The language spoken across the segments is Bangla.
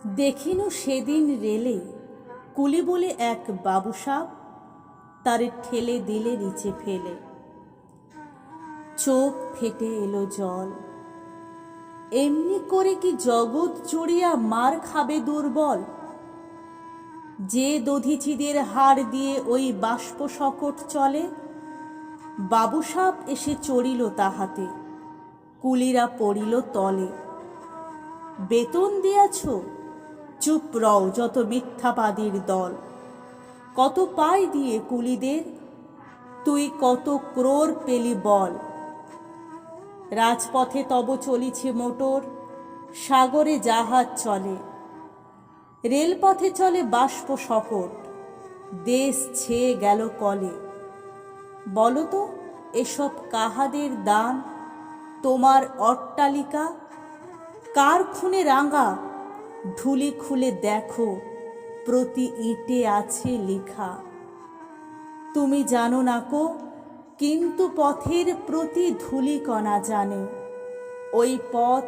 দেখিনু সেদিন রেলে কুলি বলে এক বাবুসাব, তারে ঠেলে দিলে নিচে ফেলে। চোখ ফেটে এলো জল। এমনি করে কি জগৎ জুড়িয়া মার খাবে দুর্বল? যে দধিচিদের হাড় দিয়ে ওই বাষ্প সকট চলে, বাবুসাব এসে চড়িল তাহাতে, কুলিরা পড়িল তলে। বেতন দিয়াছ? চুপ রও যত মিথ্যাবাদীর দল। কত পাই দিয়ে কুলিদের? তুই কত ক্রোড় পেলি বল। রাজপথে তব চলিছে মোটর, সাগরে জাহাজ চলে, রেলপথে চলে বাষ্প সকট, দেশ ছেয়ে গেল কলে। বলতো এসব কাহাদের দান? তোমার অট্টালিকা কার খুনে রাঙা? ঢুলি খুলে দেখো, প্রতি ইঁটে আছে লেখা। তুমি জানো না কো, কিন্তু পথের প্রতি ধূলিকণা জানে। ওই পথ,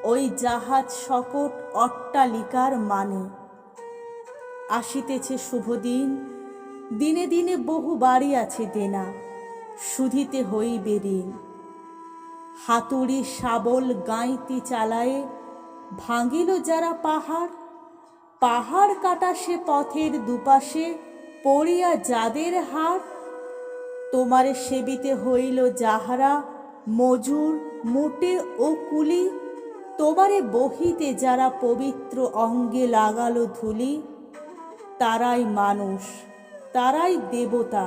ওই জাহাজ সকট অট্টালিকার মানে। আসিতেছে শুভদিন, দিনে দিনে বহু বাড়ি আছে দেনা, শুধিতে হইবে ঋণ। হাতুড়ি শাবল গাঁইতি চালায়ে ভাঙিল যারা পাহাড়, পাহাড় কাটা সে পথের দুপাশে পড়িয়া যাদের হাড়। তোমারে সেবিতে হইল যাহারা মজুর মুটে ও কুলি, তোমারে বহিতে যারা পবিত্র অঙ্গে লাগালো ধুলি, তারাই মানুষ, তারাই দেবতা,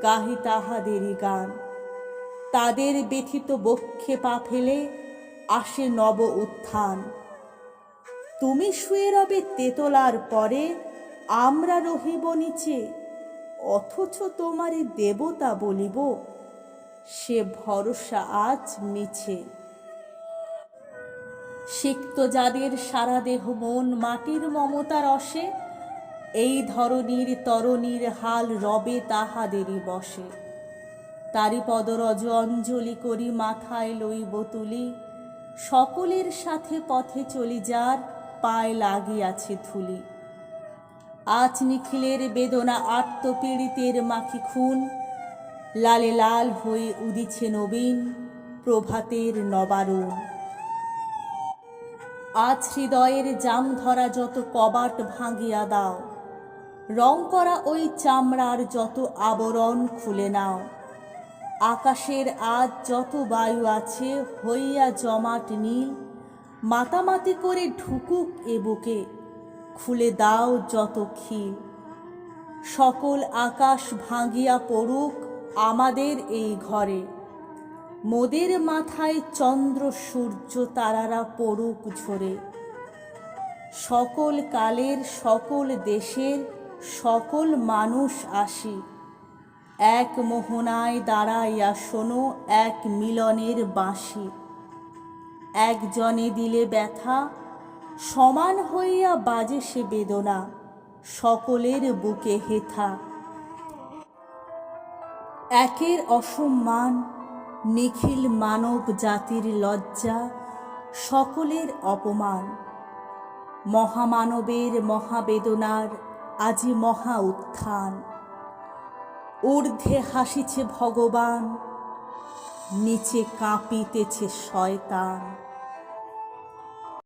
গাহি তাহাদেরই গান। তাদের ব্যথিত বক্ষে পা ফেলে আসে নব উত্থান। তুমি শুয়ে রবে তেতলার পরে, আমরা রহিব নিচে, অথচ তোমারে দেবতা বলিব, সে ভরসা আজ মিছে। সিক্ত যাদের সারা দেহ মন মাটির মমতা রসে, এই ধরনীর তরণীর হাল রবে তাহাদেরই বসে। তারি পদরজ অঞ্জলি করি মাথায় লইব তুলি, সকলের সাথে পথে চলি যার পায়ে লাগিয়াছে ধুলি। আজ নিখিলের বেদনা আত্মপীড়িতের মাখি খুন, লালে লাল হয়ে উদিছে নবীন প্রভাতের নবারুণ। আজ হৃদয়ের জাম ধরা যত কবাট ভাঙিয়া দাও, রং করা ওই চামড়ার যত আবরণ খুলে নাও। আকাশের আজ যত বায়ু আছে হইয়া জমাট নীল, মাতামাতি করে ঢুকুক এ বুকে, খুলে দাও যত খিল। সকল আকাশ ভাঙিয়া পড়ুক আমাদের এই ঘরে, মোদের মাথায় চন্দ্র সূর্য তারারা পড়ুক ঝরে। সকল কালের সকল দেশের সকল মানুষ আসি, এক মোহনায় দাঁড়াইয়া শোনো এক মিলনের বাঁশি। একজনে দিলে ব্যথা, সমান হইয়া বাজে সে বেদনা, সকলের বুকে হেথা। একের অসম্মান, নিখিল মানব জাতির লজ্জা, সকলের অপমান। মহামানবের মহাবেদনার আজি মহা উত্থান। ঊর্ধ্বে হাসিছে ভগবান, নিচে কাঁপিতেছে শয়তান।